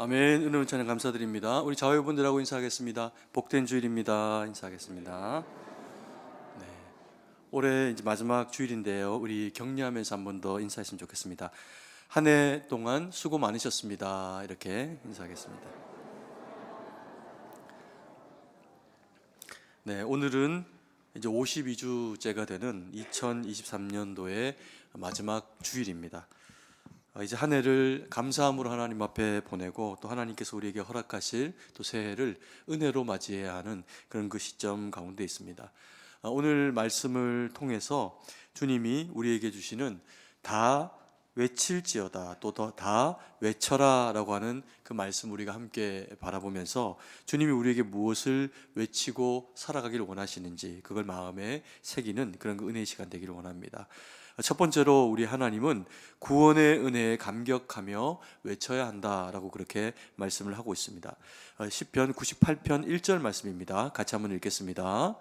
아멘. 은혜로 찬양 감사드립니다. 우리 자회분들하고 인사하겠습니다. 복된 주일입니다. 인사하겠습니다. 네, 올해 이제 마지막 주일인데요. 우리 격려하면서 한 번 더 인사했으면 좋겠습니다. 한 해 동안 수고 많으셨습니다. 이렇게 인사하겠습니다. 네, 오늘은 이제 52주째가 되는 2023년도의 마지막 주일입니다. 이제 한 해를 감사함으로 하나님 앞에 보내고 또 하나님께서 우리에게 허락하실 또 새해를 은혜로 맞이해야 하는 그런 그 시점 가운데 있습니다. 오늘 말씀을 통해서 주님이 우리에게 주시는 다 외칠지어다 또 다 외쳐라 라고 하는 그 말씀 우리가 함께 바라보면서 주님이 우리에게 무엇을 외치고 살아가기를 원하시는지 그걸 마음에 새기는 그런 그 은혜의 시간 되기를 원합니다. 첫 번째로 우리 하나님은 구원의 은혜에 감격하며 외쳐야 한다라고 그렇게 말씀을 하고 있습니다. 시편 98편 1절 말씀입니다. 같이 한번 읽겠습니다.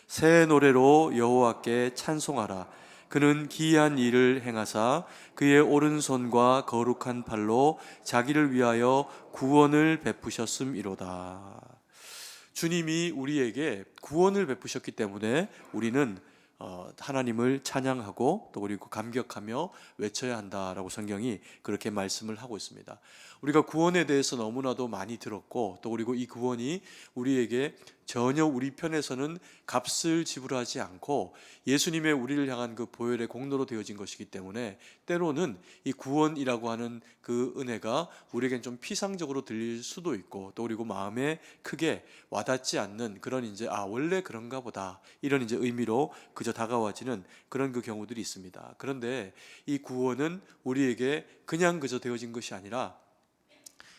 새 노래로 여호와께 찬송하라. 그는 기이한 일을 행하사 그의 오른손과 거룩한 팔로 자기를 위하여 구원을 베푸셨음이로다. 주님이 우리에게 구원을 베푸셨기 때문에 우리는 하나님을 찬양하고 또 그리고 감격하며 외쳐야 한다라고 성경이 그렇게 말씀을 하고 있습니다. 우리가 구원에 대해서 너무나도 많이 들었고 또 그리고 이 구원이 우리에게 전혀 우리 편에서는 값을 지불하지 않고 예수님의 우리를 향한 그 보혈의 공로로 되어진 것이기 때문에 때로는 이 구원이라고 하는 그 은혜가 우리에겐 좀 피상적으로 들릴 수도 있고 또 그리고 마음에 크게 와닿지 않는 그런 이제 원래 그런가 보다 이런 이제 의미로 그저 다가와지는 그런 그 경우들이 있습니다. 그런데 이 구원은 우리에게 그냥 그저 되어진 것이 아니라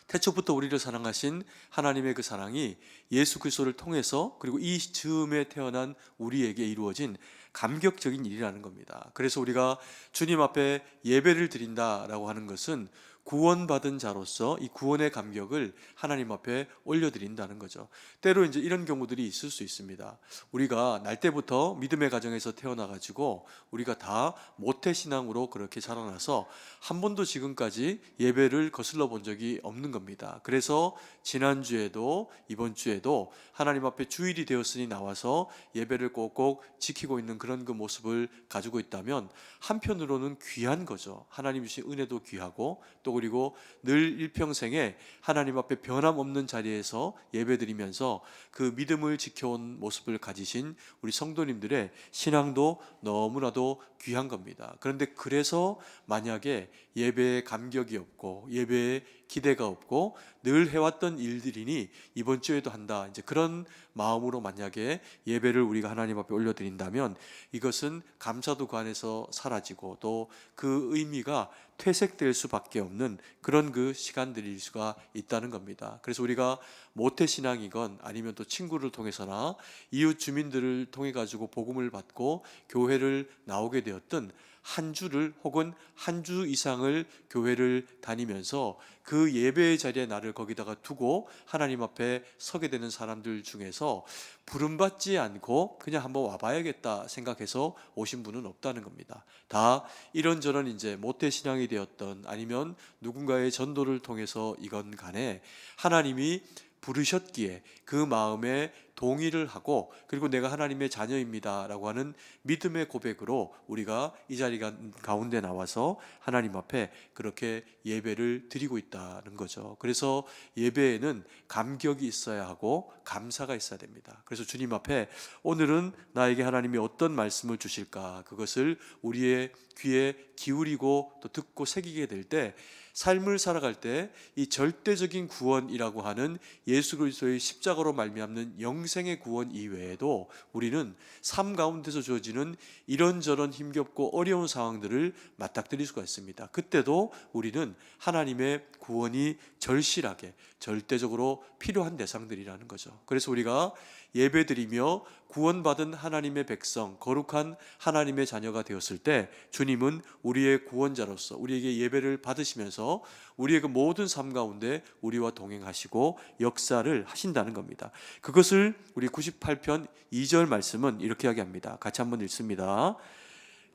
태초부터 우리를 사랑하신 하나님의 그 사랑이 예수 그리스도를 통해서 그리고 이 즈음에 태어난 우리에게 이루어진 감격적인 일이라는 겁니다. 그래서 우리가 주님 앞에 예배를 드린다라고 하는 것은 구원받은 자로서 이 구원의 감격을 하나님 앞에 올려드린다는 거죠. 때로 이제 이런 경우들이 있을 수 있습니다. 우리가 날 때부터 믿음의 가정에서 태어나가지고 우리가 다 모태신앙으로 그렇게 자라나서 한 번도 지금까지 예배를 거슬러 본 적이 없는 겁니다. 그래서 지난주에도 이번 주에도 하나님 앞에 주일이 되었으니 나와서 예배를 꼭꼭 지키고 있는 그런 그 모습을 가지고 있다면 한편으로는 귀한 거죠. 하나님 주신 은혜도 귀하고 또 그리고 늘 일평생에 하나님 앞에 변함없는 자리에서 예배드리면서 그 믿음을 지켜온 모습을 가지신 우리 성도님들의 신앙도 너무나도 귀한 겁니다. 그런데 그래서 만약에 예배에 감격이 없고 예배에 기대가 없고 늘 해왔던 일들이니 이번 주에도 한다 이제 그런 마음으로 만약에 예배를 우리가 하나님 앞에 올려드린다면 이것은 감사도 그 안에서 사라지고 또 그 의미가 퇴색될 수밖에 없는 그런 그 시간들일 수가 있다는 겁니다. 그래서 우리가 모태신앙이건 아니면 또 친구를 통해서나 이웃 주민들을 통해 가지고 복음을 받고 교회를 나오게 되었던 한 주를 혹은 한 주 이상을 교회를 다니면서 그 예배의 자리에 나를 거기다가 두고 하나님 앞에 서게 되는 사람들 중에서 부름받지 않고 그냥 한번 와봐야겠다 생각해서 오신 분은 없다는 겁니다. 다 이런저런 이제 모태신앙이 되었던 아니면 누군가의 전도를 통해서 이건 간에 하나님이 부르셨기에 그 마음에 동의를 하고 그리고 내가 하나님의 자녀입니다 라고 하는 믿음의 고백으로 우리가 이 자리 가운데 나와서 하나님 앞에 그렇게 예배를 드리고 있다는 거죠. 그래서 예배에는 감격이 있어야 하고 감사가 있어야 됩니다. 그래서 주님 앞에 오늘은 나에게 하나님이 어떤 말씀을 주실까 그것을 우리의 귀에 기울이고 또 듣고 새기게 될 때 삶을 살아갈 때 이 절대적인 구원이라고 하는 예수 그리스도의 십자가로 말미암는 영생의 구원 이외에도 우리는 삶 가운데서 주어지는 이런저런 힘겹고 어려운 상황들을 맞닥뜨릴 수가 있습니다. 그때도 우리는 하나님의 구원이 절실하게 절대적으로 필요한 대상들이라는 거죠. 그래서 우리가 예배드리며 구원받은 하나님의 백성, 거룩한 하나님의 자녀가 되었을 때 주님은 우리의 구원자로서 우리에게 예배를 받으시면서 우리의 그 모든 삶 가운데 우리와 동행하시고 역사를 하신다는 겁니다. 그것을 우리 98편 2절 말씀은 이렇게 이야기합니다. 같이 한번 읽습니다.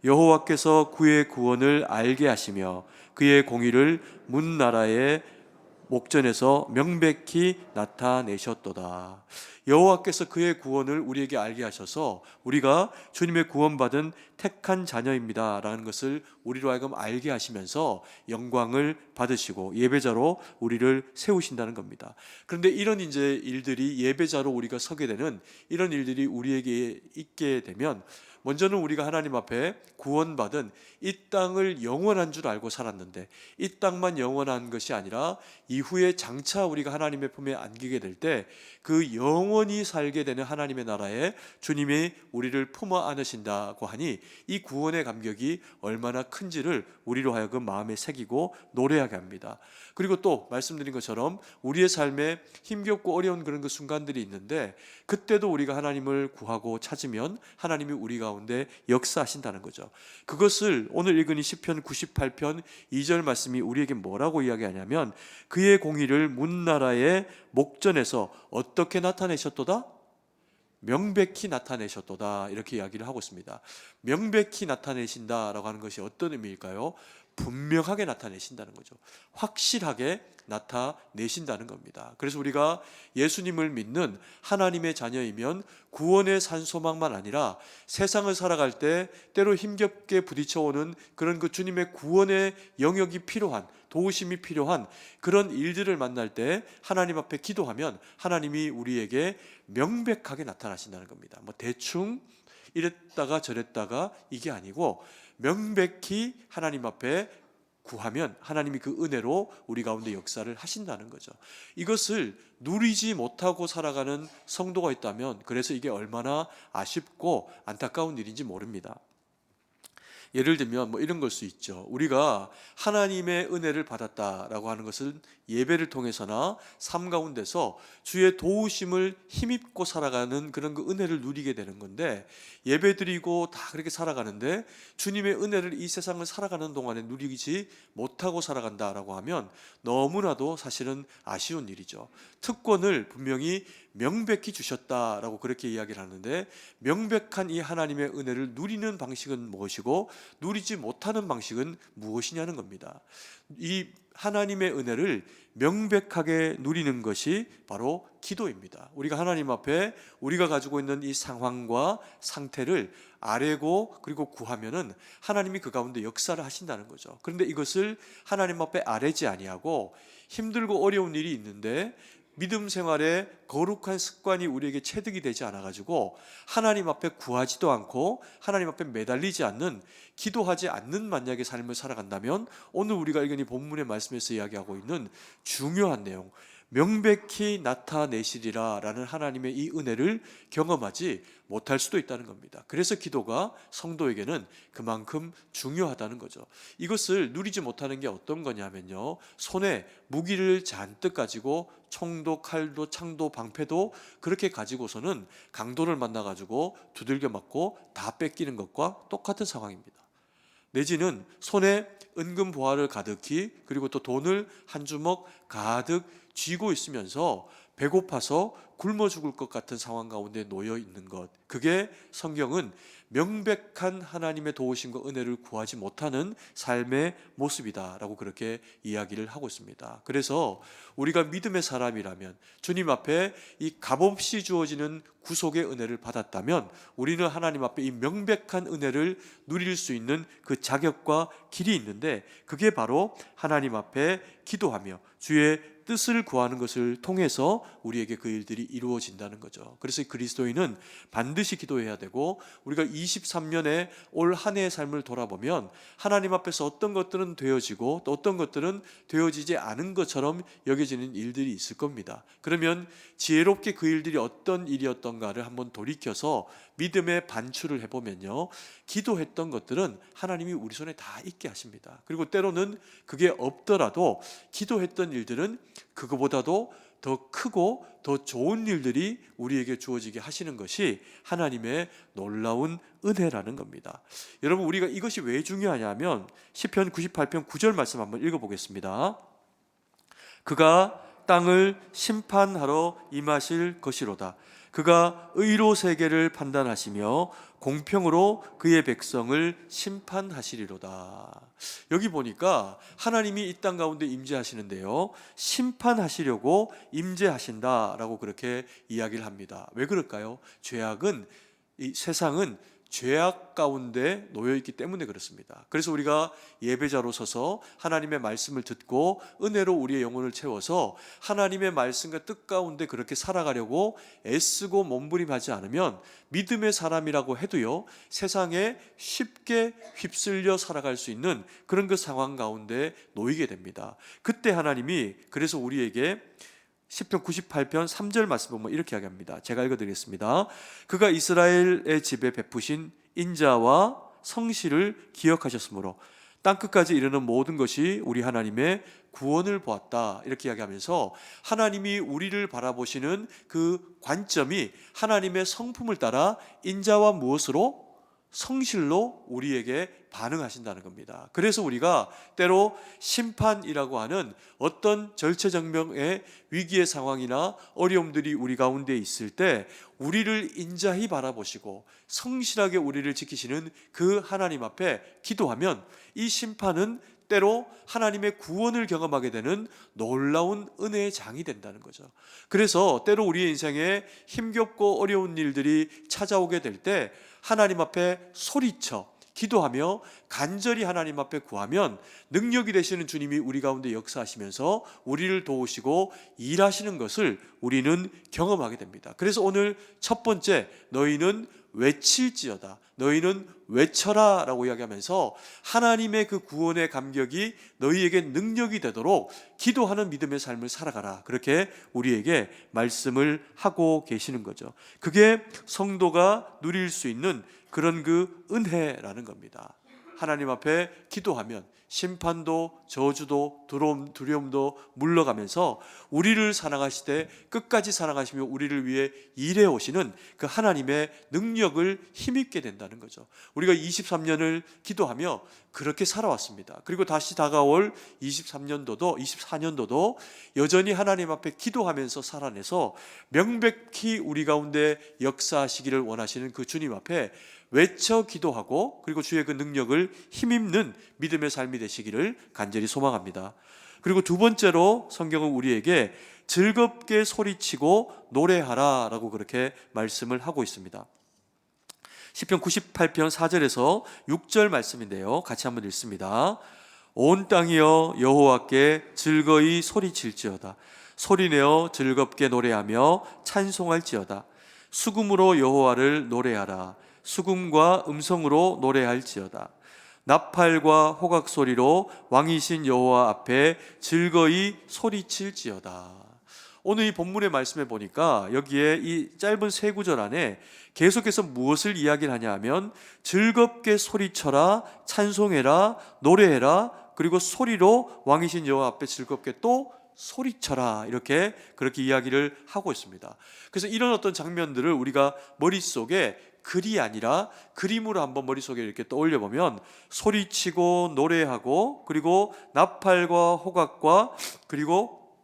여호와께서 그의 구원을 알게 하시며 그의 공의를 문 나라에 목전에서 명백히 나타내셨도다. 여호와께서 그의 구원을 우리에게 알게 하셔서 우리가 주님의 구원받은 택한 자녀입니다 라는 것을 우리로 하여금 알게 하시면서 영광을 받으시고 예배자로 우리를 세우신다는 겁니다. 그런데 이런 이제 일들이, 예배자로 우리가 서게 되는 이런 일들이 우리에게 있게 되면, 먼저는 우리가 하나님 앞에 구원받은 이 땅을 영원한 줄 알고 살았는데, 이 땅만 영원한 것이 아니라 이후에 장차 우리가 하나님의 품에 안기게 될 때 그 영원히 살게 되는 하나님의 나라에 주님이 우리를 품어 안으신다고 하니, 이 구원의 감격이 얼마나 큰지를 우리로 하여금 마음에 새기고 노래하게 합니다. 그리고 또 말씀드린 것처럼 우리의 삶에 힘겹고 어려운 그런 그 순간들이 있는데, 그때도 우리가 하나님을 구하고 찾으면 하나님이 우리 가운데 역사하신다는 거죠. 그것을 오늘 읽은 이 시편 98편 2절 말씀이 우리에게 뭐라고 이야기하냐면, 그의 공의를 문나라의 목전에서 어떻게 나타내셨도다? 명백히 나타내셨도다, 이렇게 이야기를 하고 있습니다. 명백히 나타내신다라고 하는 것이 어떤 의미일까요? 분명하게 나타내신다는 거죠. 확실하게 나타내신다는 겁니다. 그래서 우리가 예수님을 믿는 하나님의 자녀이면 구원의 산소망만 아니라 세상을 살아갈 때 때로 힘겹게 부딪혀오는 그런 그 주님의 구원의 영역이 필요한, 도우심이 필요한 그런 일들을 만날 때 하나님 앞에 기도하면 하나님이 우리에게 명백하게 나타나신다는 겁니다. 뭐 대충 이랬다가 저랬다가 이게 아니고, 명백히 하나님 앞에 구하면 하나님이 그 은혜로 우리 가운데 역사를 하신다는 거죠. 이것을 누리지 못하고 살아가는 성도가 있다면, 그래서 이게 얼마나 아쉽고 안타까운 일인지 모릅니다. 예를 들면 뭐 이런 걸 수 있죠. 우리가 하나님의 은혜를 받았다라고 하는 것은 예배를 통해서나 삶 가운데서 주의 도우심을 힘입고 살아가는 그런 그 은혜를 누리게 되는 건데, 예배 드리고 다 그렇게 살아가는데 주님의 은혜를 이 세상을 살아가는 동안에 누리지 못하고 살아간다라고 하면 너무나도 사실은 아쉬운 일이죠. 특권을 분명히 명백히 주셨다라고 그렇게 이야기를 하는데, 명백한 이 하나님의 은혜를 누리는 방식은 무엇이고 누리지 못하는 방식은 무엇이냐는 겁니다. 이 하나님의 은혜를 명백하게 누리는 것이 바로 기도입니다. 우리가 하나님 앞에 우리가 가지고 있는 이 상황과 상태를 아뢰고 그리고 구하면은 하나님이 그 가운데 역사를 하신다는 거죠. 그런데 이것을 하나님 앞에 아뢰지 아니하고, 힘들고 어려운 일이 있는데 믿음 생활에 거룩한 습관이 우리에게 체득이 되지 않아가지고 하나님 앞에 구하지도 않고 하나님 앞에 매달리지 않는, 기도하지 않는 만약의 삶을 살아간다면, 오늘 우리가 읽은 이 본문의 말씀에서 이야기하고 있는 중요한 내용, 명백히 나타내시리라 라는 하나님의 이 은혜를 경험하지 못할 수도 있다는 겁니다. 그래서 기도가 성도에게는 그만큼 중요하다는 거죠. 이것을 누리지 못하는 게 어떤 거냐면요, 손에 무기를 잔뜩 가지고 총도 칼도 창도 방패도 그렇게 가지고서는 강도를 만나가지고 두들겨 맞고 다 뺏기는 것과 똑같은 상황입니다. 내지는 손에 은금 보화를 가득히, 그리고 또 돈을 한 주먹 가득 쥐고 있으면서 배고파서 굶어 죽을 것 같은 상황 가운데 놓여 있는 것, 그게 성경은 명백한 하나님의 도우심과 은혜를 구하지 못하는 삶의 모습이다라고 그렇게 이야기를 하고 있습니다. 그래서 우리가 믿음의 사람이라면, 주님 앞에 이 값없이 주어지는 구속의 은혜를 받았다면, 우리는 하나님 앞에 이 명백한 은혜를 누릴 수 있는 그 자격과 길이 있는데, 그게 바로 하나님 앞에 기도하며 주의 뜻을 구하는 것을 통해서 우리에게 그 일들이 이루어진다는 거죠. 그래서 그리스도인은 반드시 기도해야 되고, 우리가 23년에 올 한 해의 삶을 돌아보면 하나님 앞에서 어떤 것들은 되어지고 또 어떤 것들은 되어지지 않은 것처럼 여겨지는 일들이 있을 겁니다. 그러면 지혜롭게 그 일들이 어떤 일이었던가를 한번 돌이켜서 믿음의 반추를 해보면요, 기도했던 것들은 하나님이 우리 손에 다 있게 하십니다. 그리고 때로는 그게 없더라도 기도했던 일들은 그거보다도 더 크고 더 좋은 일들이 우리에게 주어지게 하시는 것이 하나님의 놀라운 은혜라는 겁니다. 여러분, 우리가 이것이 왜 중요하냐면 시편 98편 9절 말씀 한번 읽어보겠습니다. 그가 땅을 심판하러 임하실 것이로다. 그가 의로 세계를 판단하시며 공평으로 그의 백성을 심판하시리로다. 여기 보니까 하나님이 이 땅 가운데 임재하시는데요, 심판하시려고 임재하신다라고 그렇게 이야기를 합니다. 왜 그럴까요? 이 세상은 죄악 가운데 놓여 있기 때문에 그렇습니다. 그래서 우리가 예배자로 서서 하나님의 말씀을 듣고 은혜로 우리의 영혼을 채워서 하나님의 말씀과 뜻 가운데 그렇게 살아가려고 애쓰고 몸부림하지 않으면 믿음의 사람이라고 해도요, 세상에 쉽게 휩쓸려 살아갈 수 있는 그런 그 상황 가운데 놓이게 됩니다. 그때 하나님이 그래서 우리에게 시편 98편 3절 말씀 보면 이렇게 이야기합니다. 제가 읽어드리겠습니다. 그가 이스라엘의 집에 베푸신 인자와 성실을 기억하셨으므로 땅끝까지 이르는 모든 것이 우리 하나님의 구원을 보았다, 이렇게 이야기하면서 하나님이 우리를 바라보시는 그 관점이 하나님의 성품을 따라 인자와 무엇으로? 성실로 우리에게 반응하신다는 겁니다. 그래서 우리가 때로 심판이라고 하는 어떤 절체절명의 위기의 상황이나 어려움들이 우리 가운데 있을 때 우리를 인자히 바라보시고 성실하게 우리를 지키시는 그 하나님 앞에 기도하면 이 심판은 때로 하나님의 구원을 경험하게 되는 놀라운 은혜의 장이 된다는 거죠. 그래서 때로 우리의 인생에 힘겹고 어려운 일들이 찾아오게 될 때 하나님 앞에 소리쳐 기도하며 간절히 하나님 앞에 구하면 능력이 되시는 주님이 우리 가운데 역사하시면서 우리를 도우시고 일하시는 것을 우리는 경험하게 됩니다. 그래서 오늘 첫 번째, 너희는 외칠지어다, 너희는 외쳐라 라고 이야기하면서 하나님의 그 구원의 감격이 너희에게 능력이 되도록 기도하는 믿음의 삶을 살아가라, 그렇게 우리에게 말씀을 하고 계시는 거죠. 그게 성도가 누릴 수 있는 그런 그 은혜라는 겁니다. 하나님 앞에 기도하면 심판도 저주도 두려움도 물러가면서 우리를 사랑하실 때 끝까지 사랑하시며 우리를 위해 일해 오시는 그 하나님의 능력을 힘입게 된다는 거죠. 우리가 23년을 기도하며 그렇게 살아왔습니다. 그리고 다시 다가올 24년도도 여전히 하나님 앞에 기도하면서 살아내서 명백히 우리 가운데 역사하시기를 원하시는 그 주님 앞에 외쳐 기도하고 그리고 주의 그 능력을 힘입는 믿음의 삶이 되시기를 간절히 소망합니다. 그리고 두 번째로 성경은 우리에게 즐겁게 소리치고 노래하라 라고 그렇게 말씀을 하고 있습니다. 시편 98편 4절에서 6절 말씀인데요, 같이 한번 읽습니다. 온 땅이여 여호와께 즐거이 소리칠지어다. 소리내어 즐겁게 노래하며 찬송할지어다. 수금으로 여호와를 노래하라. 수금과 음성으로 노래할지어다. 나팔과 호각 소리로 왕이신 여호와 앞에 즐거이 소리칠지어다. 오늘 이 본문의 말씀에 보니까 여기에 이 짧은 세 구절 안에 계속해서 무엇을 이야기를 하냐 하면 즐겁게 소리쳐라, 찬송해라, 노래해라, 그리고 소리로 왕이신 여호와 앞에 즐겁게 또 소리쳐라, 이렇게 그렇게 이야기를 하고 있습니다. 그래서 이런 어떤 장면들을 우리가 머릿속에 글이 아니라 그림으로 한번 머릿속에 이렇게 떠올려 보면 소리치고 노래하고 그리고 나팔과 호각과 그리고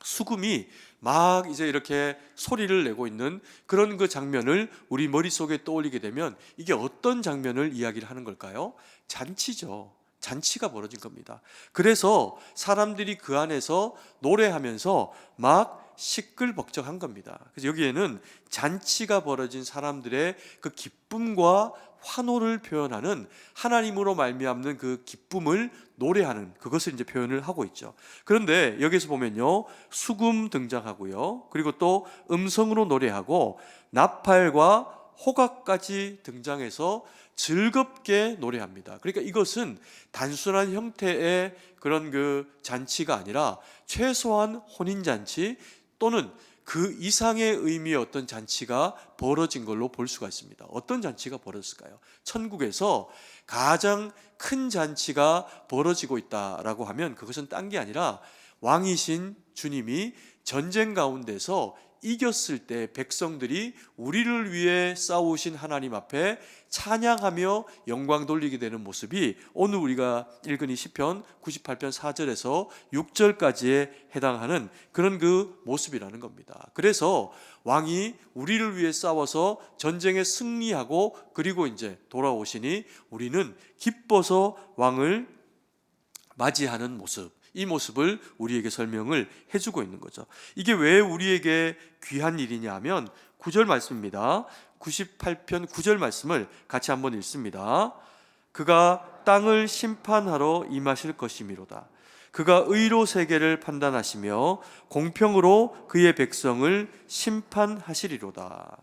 수금이 막 이제 이렇게 소리를 내고 있는 그런 그 장면을 우리 머릿속에 떠올리게 되면 이게 어떤 장면을 이야기를 하는 걸까요? 잔치죠. 잔치가 벌어진 겁니다. 그래서 사람들이 그 안에서 노래하면서 막 시끌벅적한 겁니다. 그래서 여기에는 잔치가 벌어진 사람들의 그 기쁨과 환호를 표현하는 하나님으로 말미암는 그 기쁨을 노래하는 그것을 이제 표현을 하고 있죠. 그런데 여기서 보면요, 수금 등장하고요, 그리고 또 음성으로 노래하고 나팔과 호각까지 등장해서 즐겁게 노래합니다. 그러니까 이것은 단순한 형태의 그런 그 잔치가 아니라 최소한 혼인잔치 또는 그 이상의 의미의 어떤 잔치가 벌어진 걸로 볼 수가 있습니다. 어떤 잔치가 벌어졌을까요? 천국에서 가장 큰 잔치가 벌어지고 있다라고 하면 그것은 딴 게 아니라 왕이신 주님이 전쟁 가운데서 이겼을 때 백성들이 우리를 위해 싸우신 하나님 앞에 찬양하며 영광 돌리게 되는 모습이 오늘 우리가 읽은 이 시편 98편 4절에서 6절까지에 해당하는 그런 그 모습이라는 겁니다. 그래서 왕이 우리를 위해 싸워서 전쟁에 승리하고 그리고 이제 돌아오시니 우리는 기뻐서 왕을 맞이하는 모습, 이 모습을 우리에게 설명을 해주고 있는 거죠. 이게 왜 우리에게 귀한 일이냐 하면 9절 말씀입니다. 98편 9절 말씀을 같이 한번 읽습니다. 그가 땅을 심판하러 임하실 것이미로다. 그가 의로 세계를 판단하시며 공평으로 그의 백성을 심판하시리로다.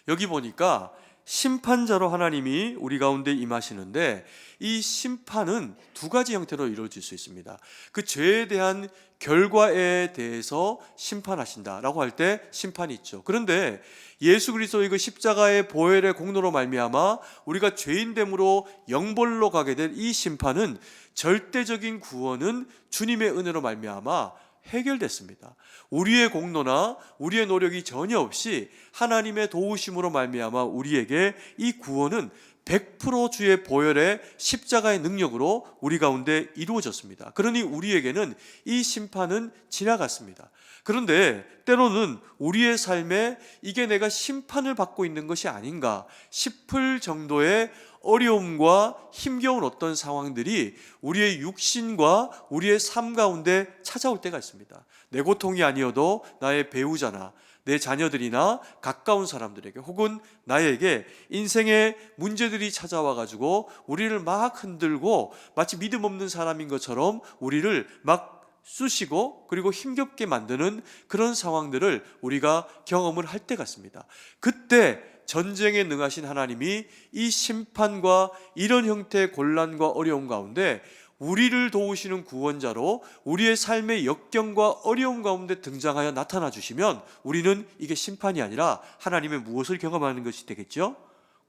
여기 보니까 심판자로 하나님이 우리 가운데 임하시는데 이 심판은 두 가지 형태로 이루어질 수 있습니다. 그 죄에 대한 결과에 대해서 심판하신다라고 할 때 심판이 있죠. 그런데 예수 그리스도의 그 십자가의 보혈의 공로로 말미암아 우리가 죄인됨으로 영벌로 가게 될 이 심판은 절대적인 구원은 주님의 은혜로 말미암아 해결됐습니다. 우리의 공로나 우리의 노력이 전혀 없이 하나님의 도우심으로 말미암아 우리에게 이 구원은 100% 주의 보혈의 십자가의 능력으로 우리 가운데 이루어졌습니다. 그러니 우리에게는 이 심판은 지나갔습니다. 그런데 때로는 우리의 삶에 이게 내가 심판을 받고 있는 것이 아닌가 싶을 정도의 어려움과 힘겨운 어떤 상황들이 우리의 육신과 우리의 삶 가운데 찾아올 때가 있습니다. 내 고통이 아니어도 나의 배우자나 내 자녀들이나 가까운 사람들에게 혹은 나에게 인생의 문제들이 찾아와 가지고 우리를 막 흔들고 마치 믿음 없는 사람인 것처럼 우리를 막 쑤시고 그리고 힘겹게 만드는 그런 상황들을 우리가 경험을 할 때가 있습니다. 그때 전쟁에 능하신 하나님이 이 심판과 이런 형태의 곤란과 어려움 가운데 우리를 도우시는 구원자로 우리의 삶의 역경과 어려움 가운데 등장하여 나타나 주시면 우리는 이게 심판이 아니라 하나님의 무엇을 경험하는 것이 되겠죠?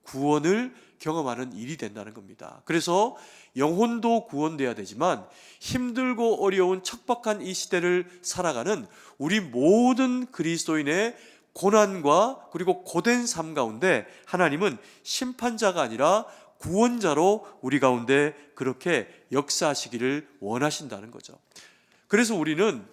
구원을 경험하는 일이 된다는 겁니다. 그래서 영혼도 구원돼야 되지만 힘들고 어려운 척박한 이 시대를 살아가는 우리 모든 그리스도인의 고난과 그리고 고된 삶 가운데 하나님은 심판자가 아니라 구원자로 우리 가운데 그렇게 역사하시기를 원하신다는 거죠. 그래서 우리는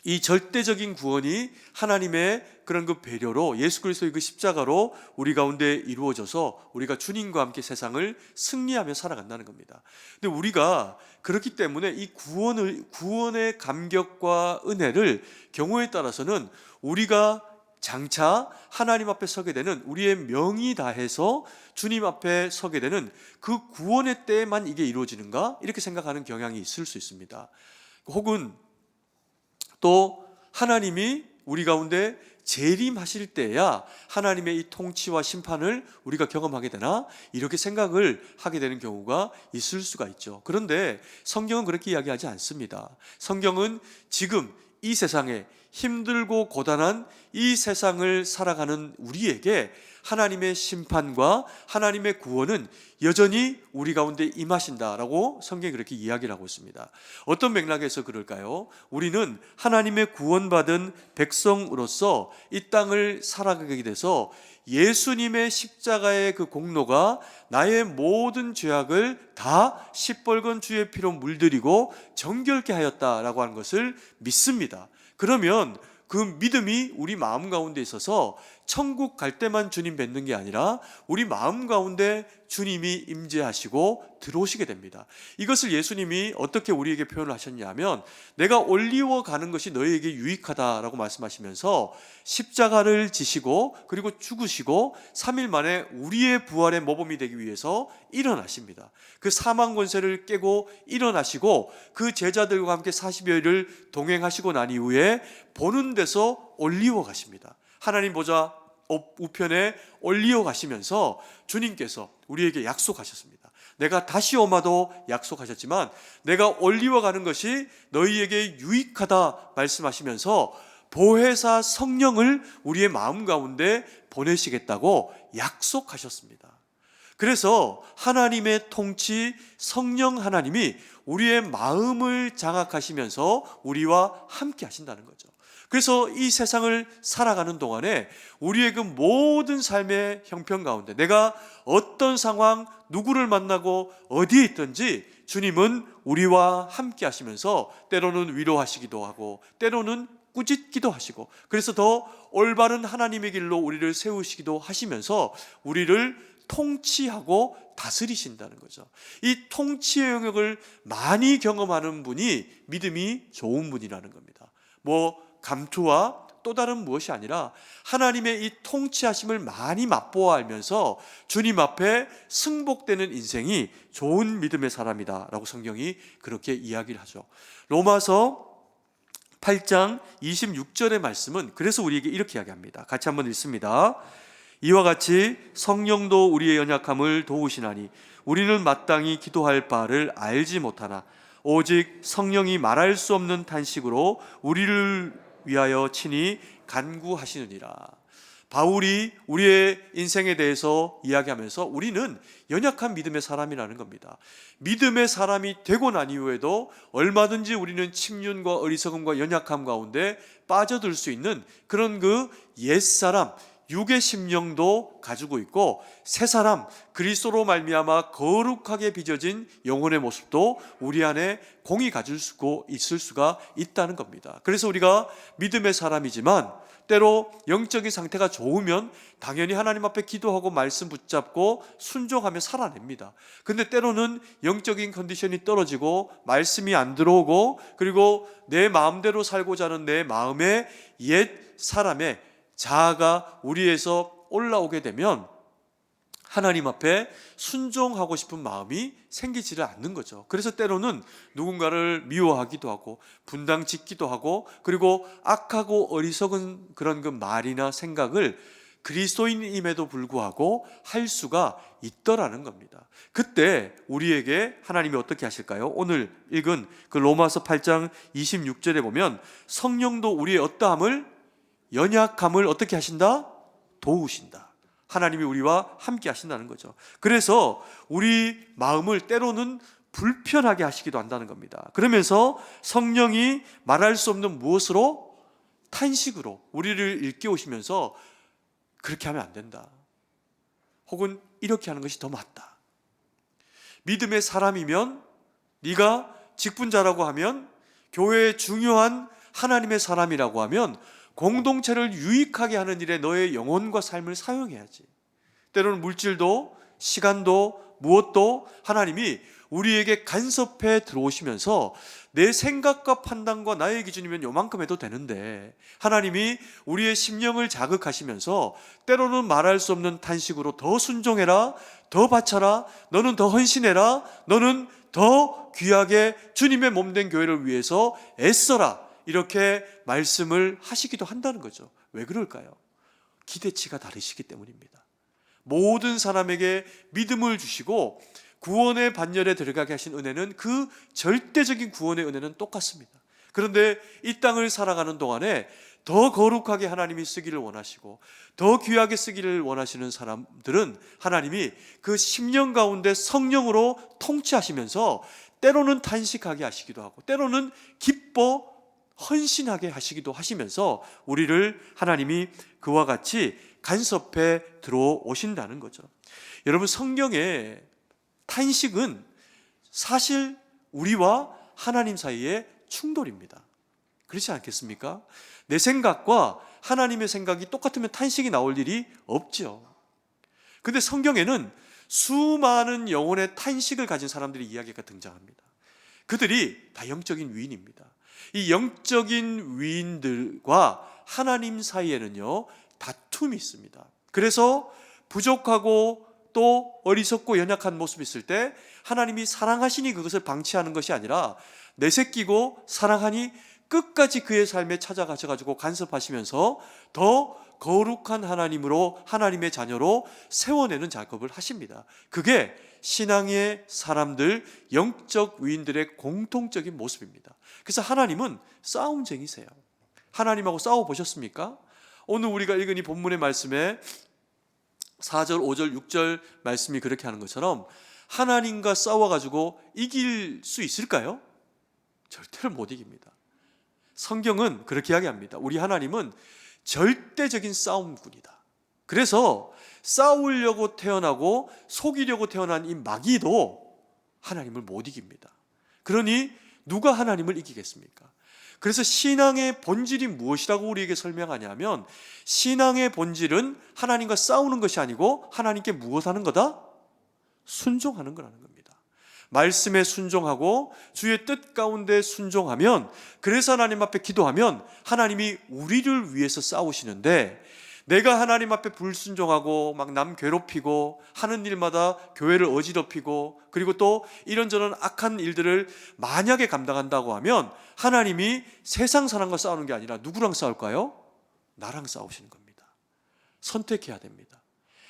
이 절대적인 구원이 하나님의 그런 그 배려로 예수 그리스도의 그 십자가로 우리 가운데 이루어져서 우리가 주님과 함께 세상을 승리하며 살아간다는 겁니다. 근데 우리가 그렇기 때문에 이 구원의 감격과 은혜를 경우에 따라서는 우리가 장차 하나님 앞에 서게 되는 우리의 명이 다해서 주님 앞에 서게 되는 그 구원의 때에만 이게 이루어지는가? 이렇게 생각하는 경향이 있을 수 있습니다. 혹은 또 하나님이 우리 가운데 재림하실 때야 하나님의 이 통치와 심판을 우리가 경험하게 되나? 이렇게 생각을 하게 되는 경우가 있을 수가 있죠. 그런데 성경은 그렇게 이야기하지 않습니다. 성경은 지금 이 세상에 힘들고 고단한 이 세상을 살아가는 우리에게 하나님의 심판과 하나님의 구원은 여전히 우리 가운데 임하신다라고 성경이 그렇게 이야기를 하고 있습니다. 어떤 맥락에서 그럴까요? 우리는 하나님의 구원받은 백성으로서 이 땅을 살아가게 돼서 예수님의 십자가의 그 공로가 나의 모든 죄악을 다 시뻘건 주의 피로 물들이고 정결케 하였다라고 하는 것을 믿습니다. 그러면 그 믿음이 우리 마음 가운데 있어서 천국 갈 때만 주님 뵙는 게 아니라 우리 마음 가운데 주님이 임재하시고 들어오시게 됩니다. 이것을 예수님이 어떻게 우리에게 표현을 하셨냐면 내가 올리워 가는 것이 너희에게 유익하다라고 말씀하시면서 십자가를 지시고 그리고 죽으시고 3일 만에 우리의 부활의 모범이 되기 위해서 일어나십니다. 그 사망 권세를 깨고 일어나시고 그 제자들과 함께 40여일을 동행하시고 난 이후에 보는 데서 올리워 가십니다. 하나님 보좌 우편에 올리어 가시면서 주님께서 우리에게 약속하셨습니다. 내가 다시 오마도 약속하셨지만 내가 올리어 가는 것이 너희에게 유익하다 말씀하시면서 보혜사 성령을 우리의 마음 가운데 보내시겠다고 약속하셨습니다. 그래서 하나님의 통치, 성령 하나님이 우리의 마음을 장악하시면서 우리와 함께 하신다는 거죠. 그래서 이 세상을 살아가는 동안에 우리의 그 모든 삶의 형편 가운데 내가 어떤 상황, 누구를 만나고 어디에 있든지 주님은 우리와 함께 하시면서 때로는 위로하시기도 하고 때로는 꾸짖기도 하시고, 그래서 더 올바른 하나님의 길로 우리를 세우시기도 하시면서 우리를 통치하고 다스리신다는 거죠. 이 통치의 영역을 많이 경험하는 분이 믿음이 좋은 분이라는 겁니다. 감투와 또 다른 무엇이 아니라 하나님의 이 통치하심을 많이 맛보아 알면서 주님 앞에 승복되는 인생이 좋은 믿음의 사람이다 라고 성경이 그렇게 이야기를 하죠. 로마서 8장 26절의 말씀은 그래서 우리에게 이렇게 이야기합니다. 같이 한번 읽습니다. 이와 같이 성령도 우리의 연약함을 도우시나니 우리는 마땅히 기도할 바를 알지 못하나 오직 성령이 말할 수 없는 탄식으로 우리를 위하여 친히 간구하시느니라. 바울이 우리의 인생에 대해서 이야기하면서 우리는 연약한 믿음의 사람이라는 겁니다. 믿음의 사람이 되고 난 이후에도 얼마든지 우리는 침륜과 어리석음과 연약함 가운데 빠져들 수 있는 그런 그 옛사람, 육의 심령도 가지고 있고 새 사람, 그리스도로 말미암아 거룩하게 빚어진 영혼의 모습도 우리 안에 공히 가질 수 있을 수가 있다는 겁니다. 그래서 우리가 믿음의 사람이지만 때로 영적인 상태가 좋으면 당연히 하나님 앞에 기도하고 말씀 붙잡고 순종하며 살아냅니다. 근데 때로는 영적인 컨디션이 떨어지고 말씀이 안 들어오고 그리고 내 마음대로 살고자 하는 내 마음의 옛 사람의 자아가 우리에서 올라오게 되면 하나님 앞에 순종하고 싶은 마음이 생기지를 않는 거죠. 그래서 때로는 누군가를 미워하기도 하고 분당 짓기도 하고 그리고 악하고 어리석은 그런 그 말이나 생각을 그리스도인임에도 불구하고 할 수가 있더라는 겁니다. 그때 우리에게 하나님이 어떻게 하실까요? 오늘 읽은 그 로마서 8장 26절에 보면 성령도 우리의 어떠함을 연약함을 어떻게 하신다? 도우신다. 하나님이 우리와 함께 하신다는 거죠. 그래서 우리 마음을 때로는 불편하게 하시기도 한다는 겁니다. 그러면서 성령이 말할 수 없는 무엇으로? 탄식으로 우리를 일깨우시면서 그렇게 하면 안 된다. 혹은 이렇게 하는 것이 더 맞다. 믿음의 사람이면 네가 직분자라고 하면 교회의 중요한 하나님의 사람이라고 하면 공동체를 유익하게 하는 일에 너의 영혼과 삶을 사용해야지. 때로는 물질도 시간도 무엇도 하나님이 우리에게 간섭해 들어오시면서 내 생각과 판단과 나의 기준이면 요만큼 해도 되는데 하나님이 우리의 심령을 자극하시면서 때로는 말할 수 없는 탄식으로 더 순종해라, 더 바쳐라, 너는 더 헌신해라, 너는 더 귀하게 주님의 몸된 교회를 위해서 애써라, 이렇게 말씀을 하시기도 한다는 거죠. 왜 그럴까요? 기대치가 다르시기 때문입니다. 모든 사람에게 믿음을 주시고 구원의 반열에 들어가게 하신 은혜는 그 절대적인 구원의 은혜는 똑같습니다. 그런데 이 땅을 살아가는 동안에 더 거룩하게 하나님이 쓰기를 원하시고 더 귀하게 쓰기를 원하시는 사람들은 하나님이 그 심령 가운데 성령으로 통치하시면서 때로는 탄식하게 하시기도 하고 때로는 기뻐 헌신하게 하시기도 하시면서 우리를 하나님이 그와 같이 간섭해 들어오신다는 거죠. 여러분, 성경의 탄식은 사실 우리와 하나님 사이의 충돌입니다. 그렇지 않겠습니까? 내 생각과 하나님의 생각이 똑같으면 탄식이 나올 일이 없죠. 근데 성경에는 수많은 영혼의 탄식을 가진 사람들의 이야기가 등장합니다. 그들이 다 영적인 위인입니다. 이 영적인 위인들과 하나님 사이에는요 다툼이 있습니다. 그래서 부족하고 또 어리석고 연약한 모습이 있을 때 하나님이 사랑하시니 그것을 방치하는 것이 아니라 내새끼고 사랑하니 끝까지 그의 삶에 찾아가셔가지고 간섭하시면서 더 거룩한 하나님으로 하나님의 자녀로 세워내는 작업을 하십니다. 그게 신앙의 사람들, 영적 위인들의 공통적인 모습입니다. 그래서 하나님은 싸움쟁이세요. 하나님하고 싸워보셨습니까? 오늘 우리가 읽은 이 본문의 말씀에 4절, 5절, 6절 말씀이 그렇게 하는 것처럼 하나님과 싸워가지고 이길 수 있을까요? 절대로 못 이깁니다. 성경은 그렇게 이야기합니다. 우리 하나님은 절대적인 싸움꾼이다. 그래서 싸우려고 태어나고 속이려고 태어난 이 마귀도 하나님을 못 이깁니다. 그러니 누가 하나님을 이기겠습니까? 그래서 신앙의 본질이 무엇이라고 우리에게 설명하냐면, 신앙의 본질은 하나님과 싸우는 것이 아니고 하나님께 무엇하는 거다? 순종하는 거라는 겁니다. 말씀에 순종하고 주의 뜻 가운데 순종하면, 그래서 하나님 앞에 기도하면 하나님이 우리를 위해서 싸우시는데, 내가 하나님 앞에 불순종하고 막 남 괴롭히고 하는 일마다 교회를 어지럽히고 그리고 또 이런저런 악한 일들을 만약에 감당한다고 하면 하나님이 세상 사람과 싸우는 게 아니라 누구랑 싸울까요? 나랑 싸우시는 겁니다. 선택해야 됩니다.